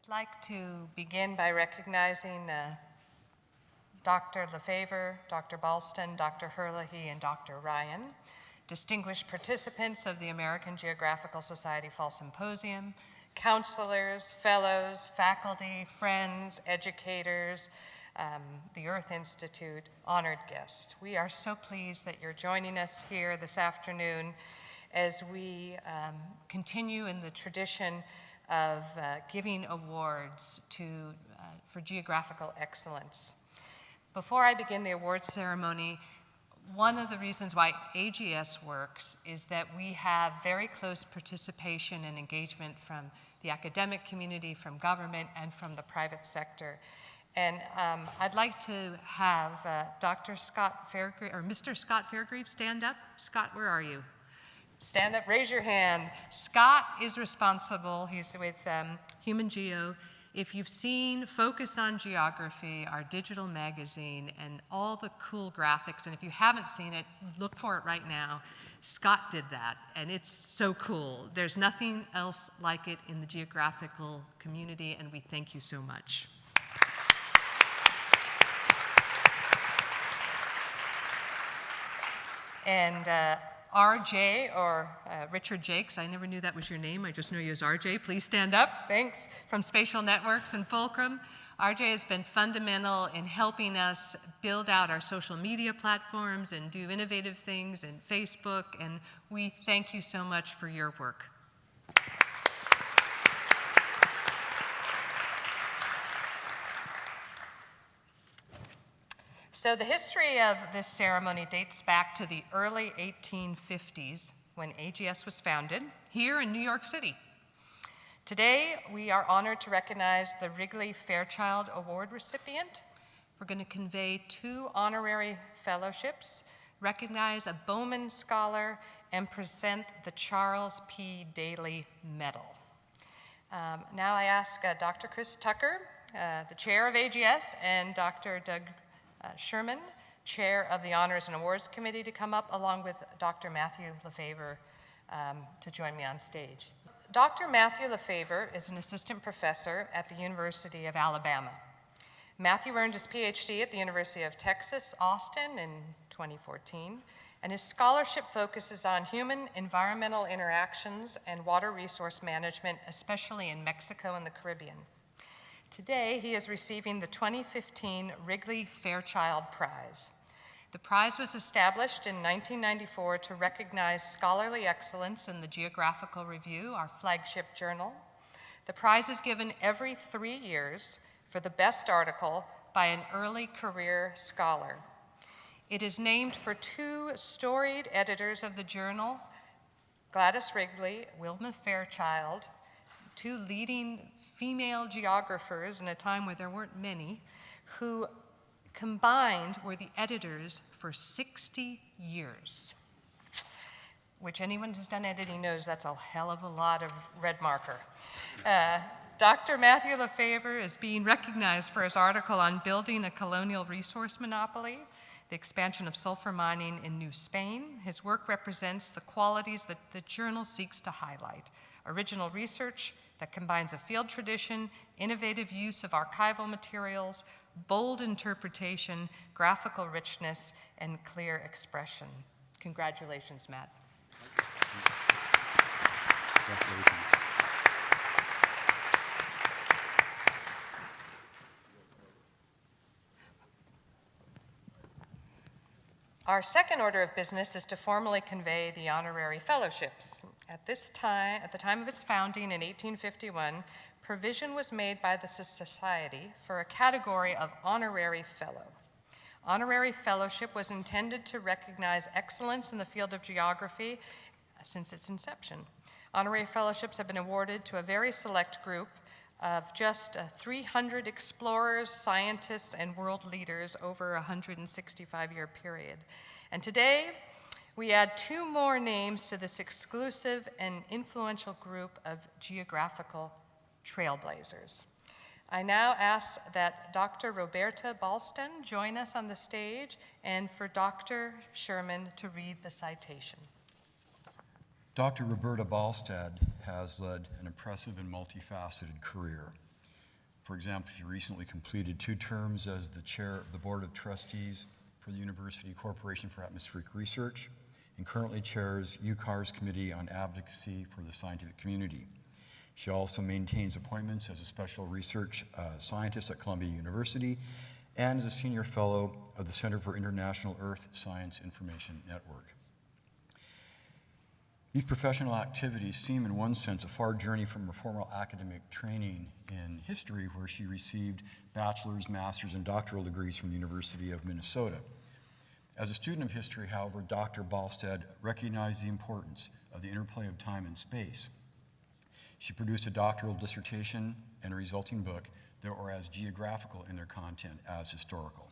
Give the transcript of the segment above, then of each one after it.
I'd like to begin by recognizing Dr. LaFevor, Dr. Balstad, Dr. Herlihy, and Dr. Ryan, distinguished participants of the American Geographical Society Fall Symposium, counselors, fellows, faculty, friends, educators, the Earth Institute, honored guests. We are so pleased that you're joining us here this afternoon as we continue in the tradition of giving awards for geographical excellence. Before I begin the award ceremony, one of the reasons why AGS works is that we have very close participation and engagement from the academic community, from government, and from the private sector. And I'd like to have Dr. Scott Fairgrieve, or Mr. Scott Fairgrieve, stand up. Scott, where are you? Stand up, raise your hand. Scott is responsible, he's with Human Geo. If you've seen Focus on Geography, our digital magazine, and all the cool graphics, and if you haven't seen it, look for it right now. Scott did that, and it's so cool. There's nothing else like it in the geographical community, and we thank you so much. And RJ, or Richard Jakes, I never knew that was your name, I just know you as RJ. Please stand up, thanks, from Spatial Networks and Fulcrum. RJ has been fundamental in helping us build out our social media platforms and do innovative things in Facebook, and we thank you so much for your work. So the history of this ceremony dates back to the early 1850s when AGS was founded here in New York City. Today, we are honored to recognize the Wrigley-Fairchild Award recipient. We're going to convey 2 honorary fellowships, recognize a Bowman Scholar, and present the Charles P. Daly Medal. Now I ask Dr. Chris Tucker, the chair of AGS, and Dr. Doug Sherman, chair of the Honors and Awards Committee, to come up, along with Dr. Matthew LaFevor to join me on stage. Dr. Matthew LaFevor is an assistant professor at the University of Alabama. Matthew earned his PhD at the University of Texas, Austin in 2014, and his scholarship focuses on human environmental interactions and water resource management, especially in Mexico and the Caribbean. Today, he is receiving the 2015 Wrigley-Fairchild Prize. The prize was established in 1994 to recognize scholarly excellence in the Geographical Review, our flagship journal. The prize is given every 3 years for the best article by an early career scholar. It is named for 2 storied editors of the journal, Gladys Wrigley, Wilma Fairchild, 2 leading female geographers in a time where there weren't many, who combined were the editors for 60 years, which anyone who's done editing knows that's a hell of a lot of red marker. Dr. Matthew LaFevor is being recognized for his article on building a colonial resource monopoly, the expansion of sulfur mining in New Spain. His work represents the qualities that the journal seeks to highlight: original research that combines a field tradition, innovative use of archival materials, bold interpretation, graphical richness, and clear expression. Congratulations, Matt. Our second order of business is to formally convey the Honorary Fellowships. At the time of its founding in 1851, provision was made by the Society for a category of Honorary Fellow. Honorary Fellowship was intended to recognize excellence in the field of geography since its inception. Honorary Fellowships have been awarded to a very select group of just 300 explorers, scientists, and world leaders over a 165-year period. And today, we add 2 more names to this exclusive and influential group of geographical trailblazers. I now ask that Dr. Roberta Balstad join us on the stage, and for Dr. Sherman to read the citation. Dr. Roberta Balstad has led an impressive and multifaceted career. For example, she recently completed 2 terms as the chair of the Board of Trustees for the University Corporation for Atmospheric Research, and currently chairs UCAR's Committee on Advocacy for the Scientific Community. She also maintains appointments as a special research scientist at Columbia University and as a senior fellow of the Center for International Earth Science Information Network. These professional activities seem, in one sense, a far journey from her formal academic training in history, where she received bachelor's, master's, and doctoral degrees from the University of Minnesota. As a student of history, however, Dr. Balstad recognized the importance of the interplay of time and space. She produced a doctoral dissertation and a resulting book that were as geographical in their content as historical.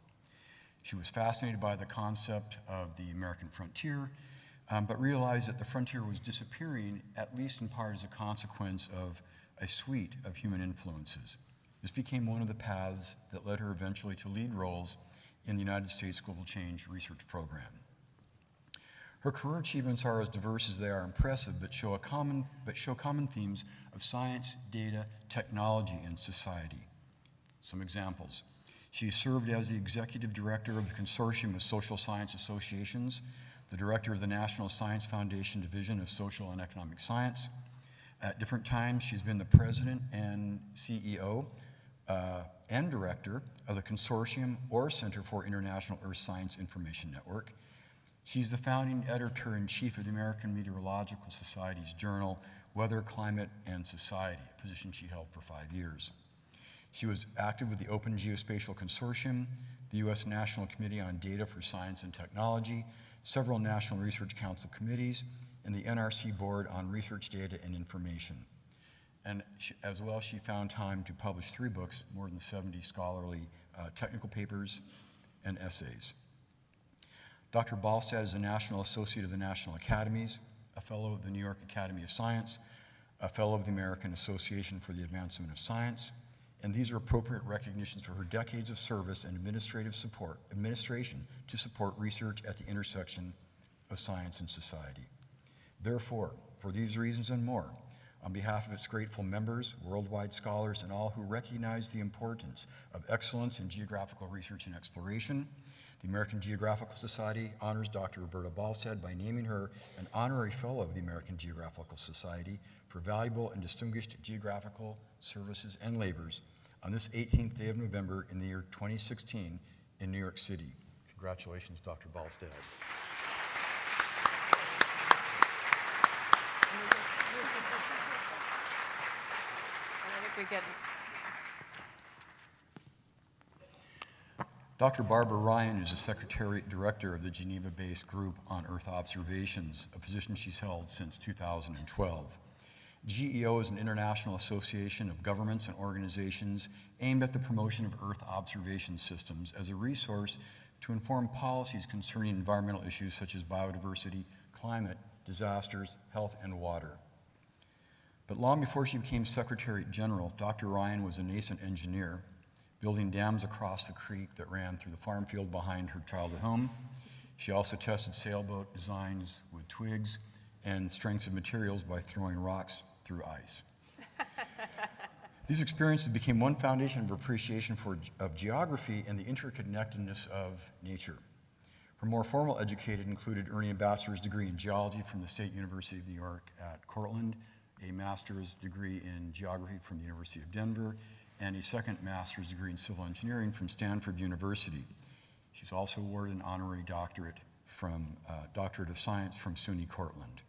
She was fascinated by the concept of the American frontier, but realized that the frontier was disappearing, at least in part as a consequence of a suite of human influences. This became one of the paths that led her eventually to lead roles in the United States Global Change Research Program. Her career achievements are as diverse as they are impressive, but show common themes of science, data, technology, and society. Some examples. She served as the executive director of the Consortium of Social Science Associations, the director of the National Science Foundation Division of Social and Economic Science. At different times, she's been the president and CEO and director of the Consortium or Center for International Earth Science Information Network. She's the founding editor-in-chief of the American Meteorological Society's journal, Weather, Climate, and Society, a position she held for 5 years. She was active with the Open Geospatial Consortium, the U.S. National Committee on Data for Science and Technology, several National Research Council committees, and the NRC Board on Research Data and Information. And as well, she found time to publish 3 books, more than 70 scholarly technical papers and essays. Dr. Balstad is a National Associate of the National Academies, a Fellow of the New York Academy of Science, a Fellow of the American Association for the Advancement of Science, and these are appropriate recognitions for her decades of service and administration to support research at the intersection of science and society. Therefore, for these reasons and more, on behalf of its grateful members, worldwide scholars, and all who recognize the importance of excellence in geographical research and exploration, the American Geographical Society honors Dr. Roberta Balstad by naming her an Honorary Fellow of the American Geographical Society for valuable and distinguished geographical services and labors on this 18th day of November in the year 2016 in New York City. Congratulations, Dr. Balstad. Dr. Barbara Ryan is the Secretariat Director of the Geneva-based Group on Earth Observations, a position she's held since 2012. GEO is an international association of governments and organizations aimed at the promotion of Earth observation systems as a resource to inform policies concerning environmental issues such as biodiversity, climate, disasters, health, and water. But long before she became Secretary General, Dr. Ryan was a nascent engineer, building dams across the creek that ran through the farm field behind her childhood home. She also tested sailboat designs with twigs and strengths of materials by throwing rocks through ice. These experiences became one foundation of her appreciation of geography and the interconnectedness of nature. Her more formal education included earning a bachelor's degree in geology from the State University of New York at Cortland, a master's degree in geography from the University of Denver, and a second master's degree in civil engineering from Stanford University. She's also awarded an honorary doctorate of science from SUNY Cortland.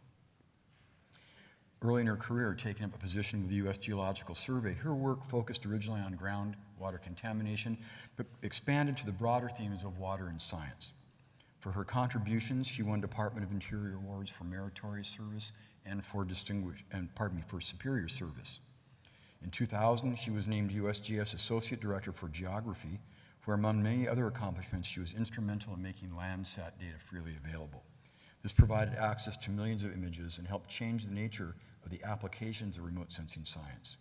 Early in her career, taking up a position with the U.S. Geological Survey, her work focused originally on groundwater contamination, but expanded to the broader themes of water and science. For her contributions, she won Department of Interior awards for meritorious service and for superior service. In 2000, she was named USGS Associate Director for Geography, where among many other accomplishments, she was instrumental in making Landsat data freely available. This provided access to millions of images and helped change the nature of the applications of remote sensing science.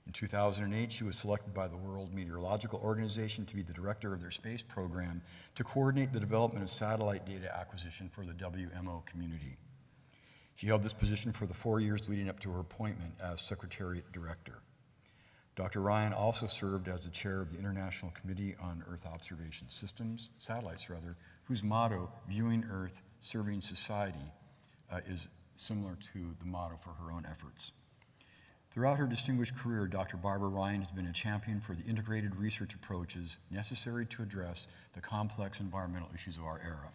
In 2008, she was selected by the World Meteorological Organization to be the director of their space program to coordinate the development of satellite data acquisition for the WMO community. She held this position for the 4 years leading up to her appointment as Secretariat Director. Dr. Ryan also served as the chair of the International Committee on Earth Observation Systems, satellites rather, whose motto, Viewing Earth, Serving Society, is similar to the motto for her own efforts. Throughout her distinguished career, Dr. Barbara Ryan has been a champion for the integrated research approaches necessary to address the complex environmental issues of our era.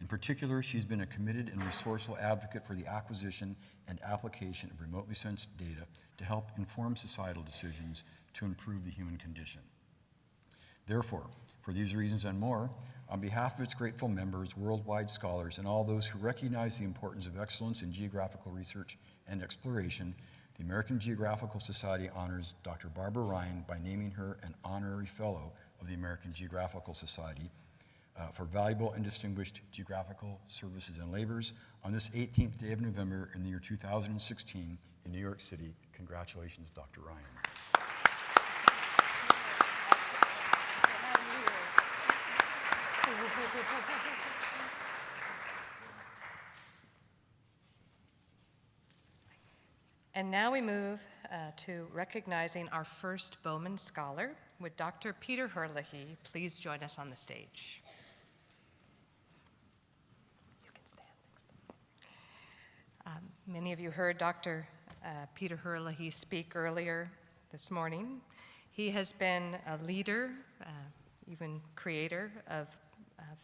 In particular, she's been a committed and resourceful advocate for the acquisition and application of remotely sensed data to help inform societal decisions to improve the human condition. Therefore, for these reasons and more, on behalf of its grateful members, worldwide scholars, and all those who recognize the importance of excellence in geographical research and exploration, the American Geographical Society honors Dr. Barbara Ryan by naming her an Honorary Fellow of the American Geographical Society for valuable and distinguished geographical services and labors on this 18th day of November in the year 2016 in New York City. Congratulations, Dr. Ryan. And now we move to recognizing our first Bowman Scholar. Would Dr. Peter Herlihy please join us on the stage? You can stand next to me. Many of you heard Dr. Peter Herlihy speak earlier this morning. He has been a leader, even creator of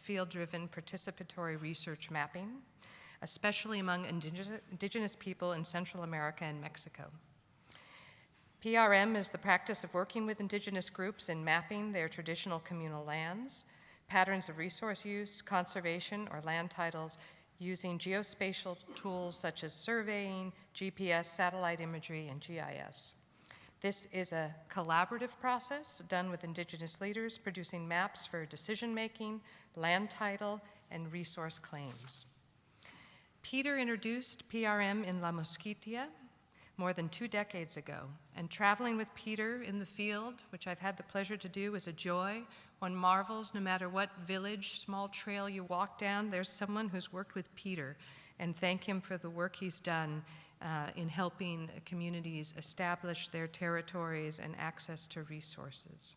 field-driven participatory research mapping, especially among indigenous people in Central America and Mexico. PRM is the practice of working with indigenous groups in mapping their traditional communal lands, patterns of resource use, conservation, or land titles using geospatial tools such as surveying, GPS, satellite imagery, and GIS. This is a collaborative process done with indigenous leaders producing maps for decision-making, land title, and resource claims. Peter introduced PRM in La Mosquitia more than 2 decades ago, and traveling with Peter in the field, which I've had the pleasure to do, is a joy. One marvels, no matter what village, small trail you walk down, there's someone who's worked with Peter, and thank him for the work he's done in helping communities establish their territories and access to resources.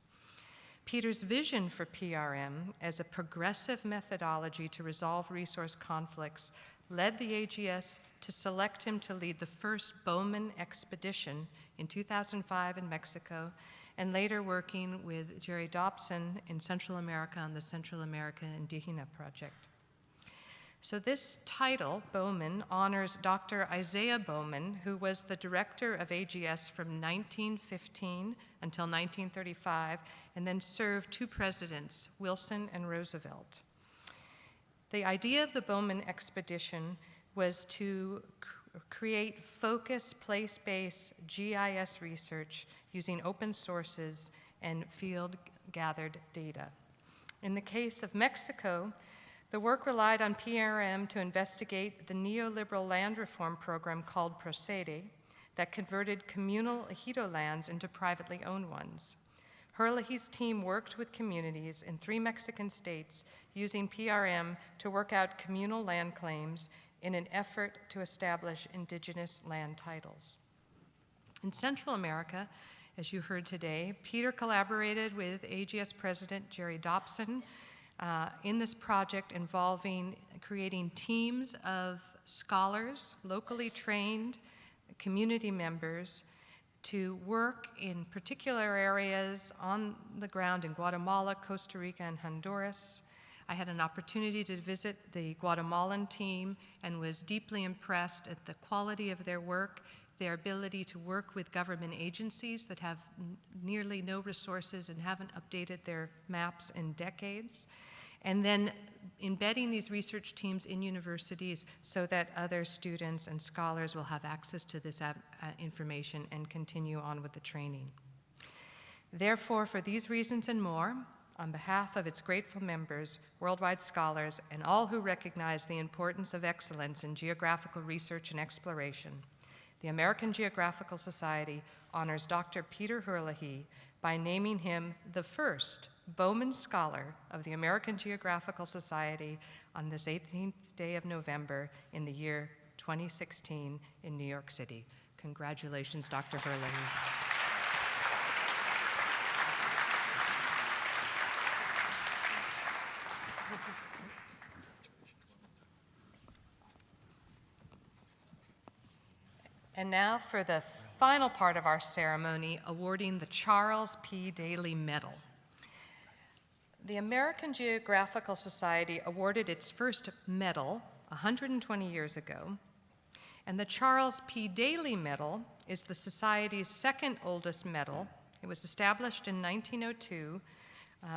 Peter's vision for PRM as a progressive methodology to resolve resource conflicts led the AGS to select him to lead the first Bowman expedition in 2005 in Mexico, and later working with Jerry Dobson in Central America on the Central America Indígena project. So this title, Bowman, honors Dr. Isaiah Bowman, who was the director of AGS from 1915 until 1935, and then served 2 presidents, Wilson and Roosevelt. The idea of the Bowman expedition was to create focused, place-based GIS research using open sources and field-gathered data. In the case of Mexico, the work relied on PRM to investigate the neoliberal land reform program called Procede that converted communal ejido lands into privately owned ones. Herlihy's team worked with communities in 3 Mexican states using PRM to work out communal land claims in an effort to establish indigenous land titles. In Central America, as you heard today, Peter collaborated with AGS President Jerry Dobson in this project involving creating teams of scholars, locally trained community members, to work in particular areas on the ground in Guatemala, Costa Rica, and Honduras. I had an opportunity to visit the Guatemalan team and was deeply impressed at the quality of their work, their ability to work with government agencies that have nearly no resources and haven't updated their maps in decades, and then embedding these research teams in universities so that other students and scholars will have access to this information and continue on with the training. Therefore, for these reasons and more, on behalf of its grateful members, worldwide scholars, and all who recognize the importance of excellence in geographical research and exploration, the American Geographical Society honors Dr. Peter Herlihy by naming him the first Bowman Scholar of the American Geographical Society on this 18th day of November in the year 2016 in New York City. Congratulations, Dr. Herlihy. And now for the final part of our ceremony, awarding the Charles P. Daly Medal. The American Geographical Society awarded its first medal 120 years ago, and the Charles P. Daly Medal is the Society's second oldest medal. It was established in 1902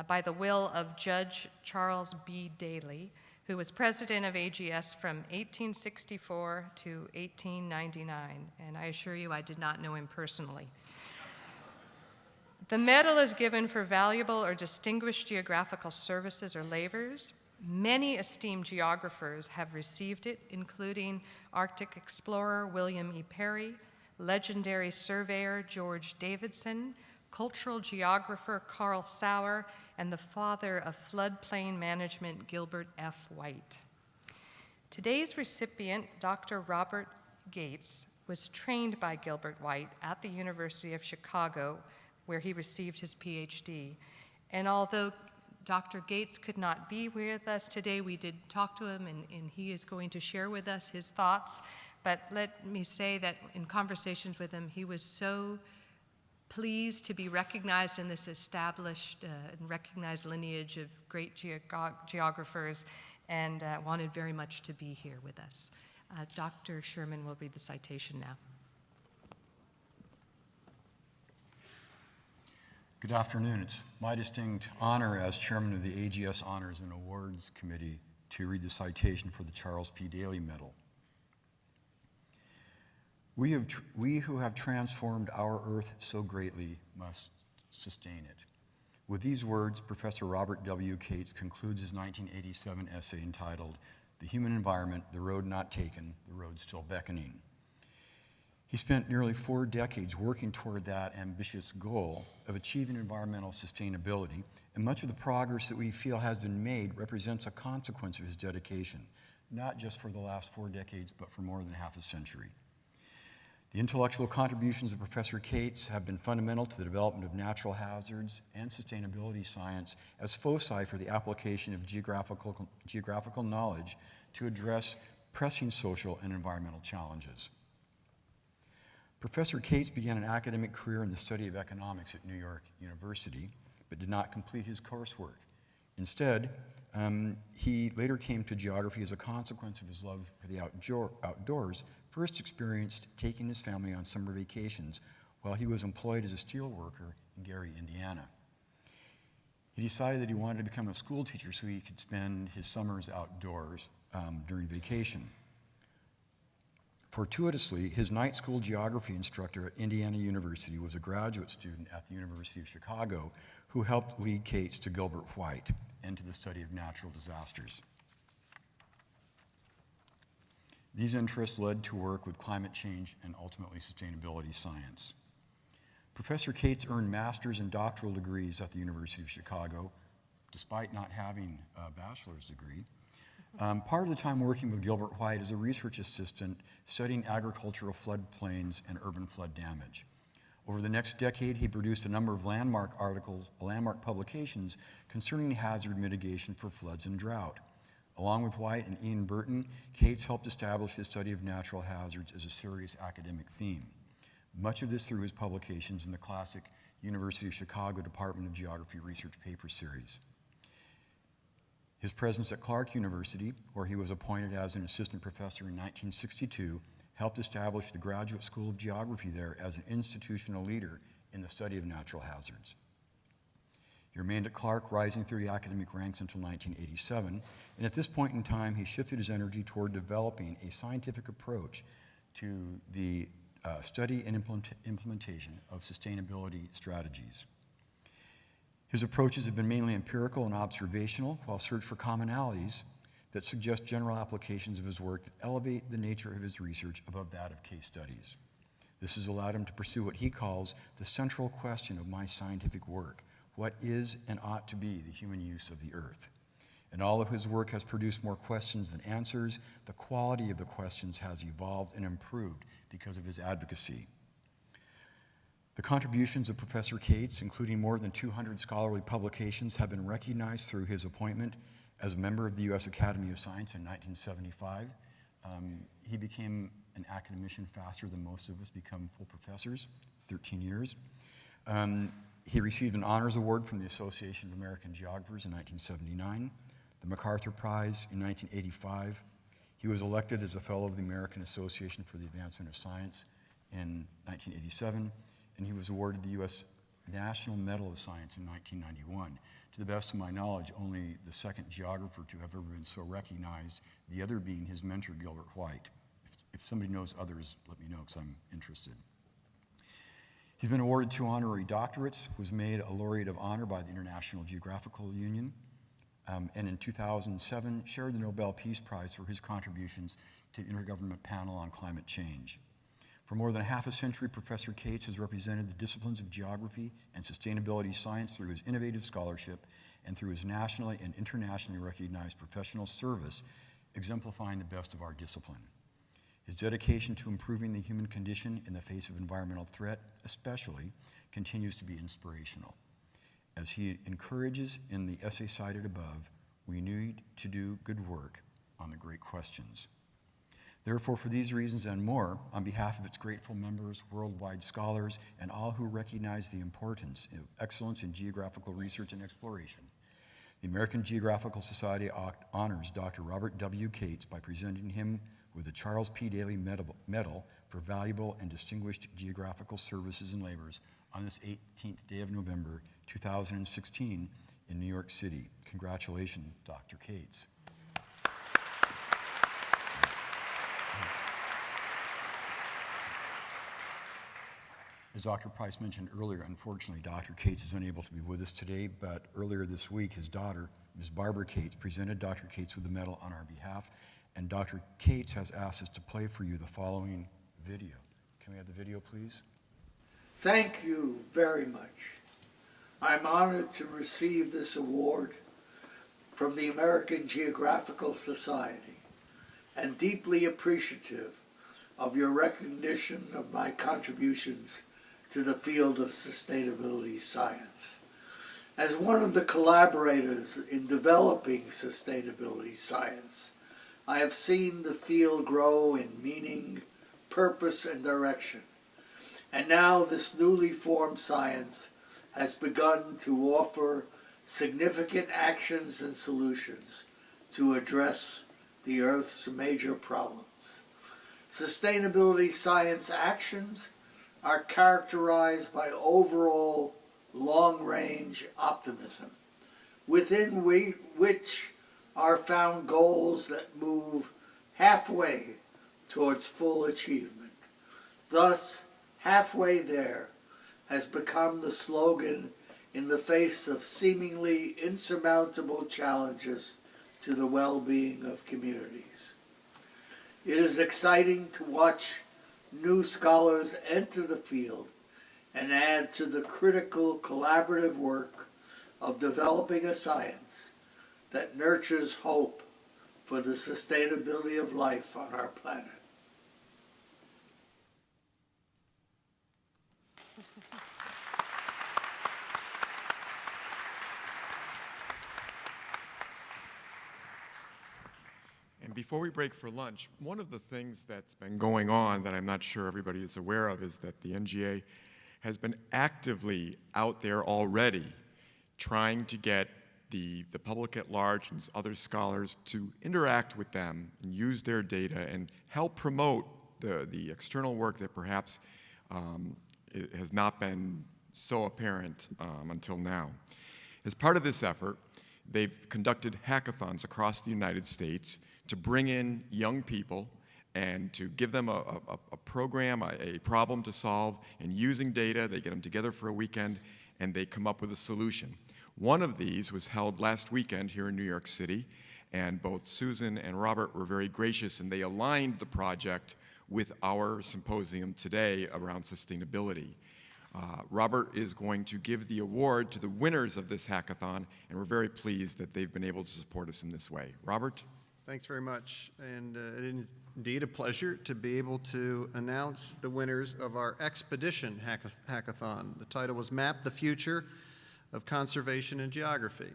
by the will of Judge Charles B. Daly, who was president of AGS from 1864 to 1899, and I assure you I did not know him personally. The medal is given for valuable or distinguished geographical services or labors. Many esteemed geographers have received it, including Arctic explorer William E. Perry, legendary surveyor George Davidson, cultural geographer Carl Sauer, and the father of floodplain management Gilbert F. White. Today's recipient, Dr. Robert Gates, was trained by Gilbert White at the University of Chicago, where he received his PhD. And although Dr. Gates could not be with us today, we did talk to him, and he is going to share with us his thoughts. But let me say that in conversations with him, he was so pleased to be recognized in this established and recognized lineage of great geographers, and wanted very much to be here with us. Dr. Sherman will read the citation now. Good afternoon. It's my distinct honor as chairman of the AGS Honors and Awards Committee to read the citation for the Charles P. Daly Medal. We who have transformed our earth so greatly must sustain it. With these words, Professor Robert W. Cates concludes his 1987 essay entitled, "The Human Environment, the Road Not Taken, the Road Still Beckoning." He spent nearly 4 decades working toward that ambitious goal of achieving environmental sustainability, and much of the progress that we feel has been made represents a consequence of his dedication, not just for the last 4 decades, but for more than half a century. The intellectual contributions of Professor Cates have been fundamental to the development of natural hazards and sustainability science as foci for the application of geographical knowledge to address pressing social and environmental challenges. Professor Cates began an academic career in the study of economics at New York University, but did not complete his coursework. Instead, he later came to geography as a consequence of his love for the outdoors, first experienced taking his family on summer vacations while he was employed as a steel worker in Gary, Indiana. He decided that he wanted to become a school teacher so he could spend his summers outdoors during vacation. Fortuitously, his night school geography instructor at Indiana University was a graduate student at the University of Chicago who helped lead Cates to Gilbert White and to the study of natural disasters. These interests led to work with climate change and ultimately sustainability science. Professor Cates earned master's and doctoral degrees at the University of Chicago, despite not having a bachelor's degree. Part of the time working with Gilbert White as a research assistant studying agricultural floodplains and urban flood damage. Over the next decade, he produced a number of landmark publications concerning hazard mitigation for floods and drought. Along with White and Ian Burton, Cates helped establish his study of natural hazards as a serious academic theme. Much of this through his publications in the classic University of Chicago Department of Geography Research Paper Series. His presence at Clark University, where he was appointed as an assistant professor in 1962, helped establish the Graduate School of Geography there as an institutional leader in the study of natural hazards. He remained at Clark, rising through the academic ranks until 1987, and at this point in time, he shifted his energy toward developing a scientific approach to the study and implementation of sustainability strategies. His approaches have been mainly empirical and observational, while search for commonalities that suggest general applications of his work that elevate the nature of his research above that of case studies. This has allowed him to pursue what he calls the central question of my scientific work: what is and ought to be the human use of the earth? And all of his work has produced more questions than answers. The quality of the questions has evolved and improved because of his advocacy. The contributions of Professor Cates, including more than 200 scholarly publications, have been recognized through his appointment as a member of the U.S. Academy of Science in 1975. He became an academician faster than most of us become full professors, 13 years. He received an honors award from the Association of American Geographers in 1979, the MacArthur Prize in 1985. He was elected as a Fellow of the American Association for the Advancement of Science in 1987, and he was awarded the U.S. National Medal of Science in 1991. To the best of my knowledge, only the second geographer to have ever been so recognized, the other being his mentor, Gilbert White. If somebody knows others, let me know, because I'm interested. He's been awarded 2 honorary doctorates, was made a laureate of honor by the International Geographical Union, and in 2007 shared the Nobel Peace Prize for his contributions to the Intergovernmental Panel on Climate Change. For more than half a century, Professor Cates has represented the disciplines of geography and sustainability science through his innovative scholarship and through his nationally and internationally recognized professional service, exemplifying the best of our discipline. His dedication to improving the human condition in the face of environmental threat, especially, continues to be inspirational. As he encourages in the essay cited above, we need to do good work on the great questions. Therefore, for these reasons and more, on behalf of its grateful members, worldwide scholars, and all who recognize the importance of excellence in geographical research and exploration, the American Geographical Society honors Dr. Robert W. Cates by presenting him with the Charles P. Daly Medal for valuable and distinguished geographical services and labors on this 18th day of November, 2016 in New York City. Congratulations, Dr. Cates. As Dr. Price mentioned earlier, unfortunately, Dr. Cates is unable to be with us today, but earlier this week, his daughter, Ms. Barbara Cates, presented Dr. Cates with the medal on our behalf, and Dr. Cates has asked us to play for you the following video. Can we have the video, please? Thank you very much. I'm honored to receive this award from the American Geographical Society and deeply appreciative of your recognition of my contributions to the field of sustainability science. As one of the collaborators in developing sustainability science, I have seen the field grow in meaning, purpose, and direction. And now this newly formed science has begun to offer significant actions and solutions to address the Earth's major problems. Sustainability science actions are characterized by overall long-range optimism, within which are found goals that move halfway towards full achievement. Thus, halfway there has become the slogan in the face of seemingly insurmountable challenges to the well-being of communities. It is exciting to watch new scholars enter the field and add to the critical collaborative work of developing a science that nurtures hope for the sustainability of life on our planet. And before we break for lunch, one of the things that's been going on that I'm not sure everybody is aware of is that the NGA has been actively out there already trying to get the public at large and other scholars to interact with them and use their data and help promote the external work that perhaps it has not been so apparent until now. As part of this effort, they've conducted hackathons across the United States to bring in young people and to give them a program, a problem to solve, and using data, they get them together for a weekend, and they come up with a solution. One of these was held last weekend here in New York City, and both Susan and Robert were very gracious, and they aligned the project with our symposium today around sustainability. Robert is going to give the award to the winners of this hackathon, and we're very pleased that they've been able to support us in this way. Robert? Thanks very much, and it is indeed a pleasure to be able to announce the winners of our Expedition Hackathon. The title was Map the Future of Conservation and Geography.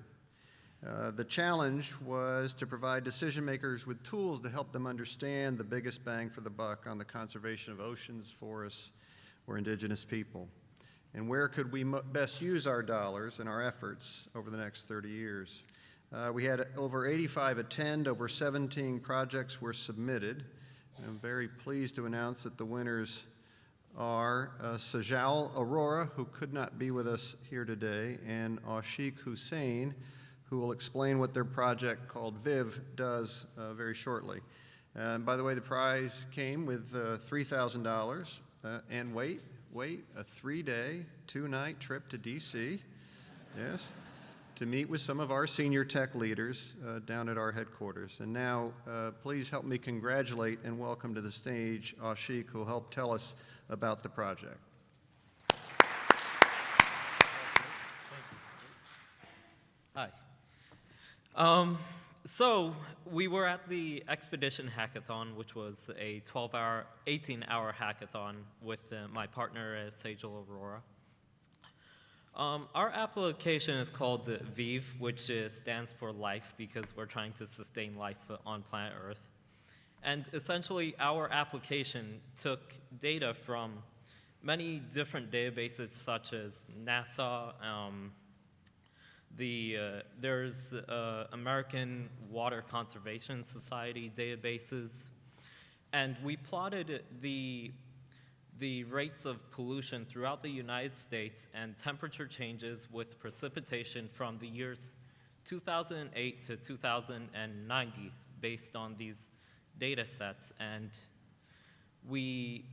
The challenge was to provide decision makers with tools to help them understand the biggest bang for the buck on the conservation of oceans, forests, or indigenous people. And where could we best use our dollars and our efforts over the next 30 years? We had over 85 attend, over 17 projects were submitted. And I'm very pleased to announce that the winners are Sajal Aurora, who could not be with us here today, and Asheik Hussain, who will explain what their project called VIV does very shortly. And by the way, the prize came with $3,000 and wait, a 3-day, 2-night trip to DC, yes, to meet with some of our senior tech leaders down at our headquarters. And now, please help me congratulate and welcome to the stage Asheik, who will help tell us about the project. Hi. So we were at the Expedition Hackathon, which was a 18-hour hackathon with my partner, Sajal Aurora. Our application is called VIV, which stands for life, because we're trying to sustain life on planet Earth. And essentially, our application took data from many different databases, such as NASA, there's American Water Conservation Society databases, and we plotted the rates of pollution throughout the United States and temperature changes with precipitation from the years 2008 to 2090 based on these data sets. And we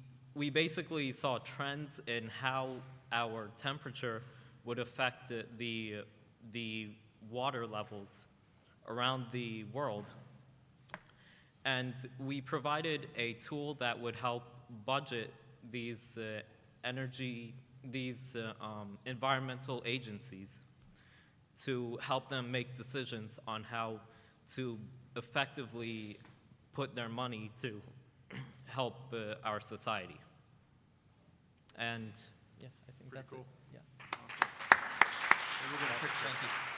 basically saw trends in how our temperature would affect the water levels around the world. And we provided a tool that would help budget these environmental agencies to help them make decisions on how to effectively put their money to help our society. And yeah, I think Pretty that's cool. it. Yeah. We'll get a picture. Thank you.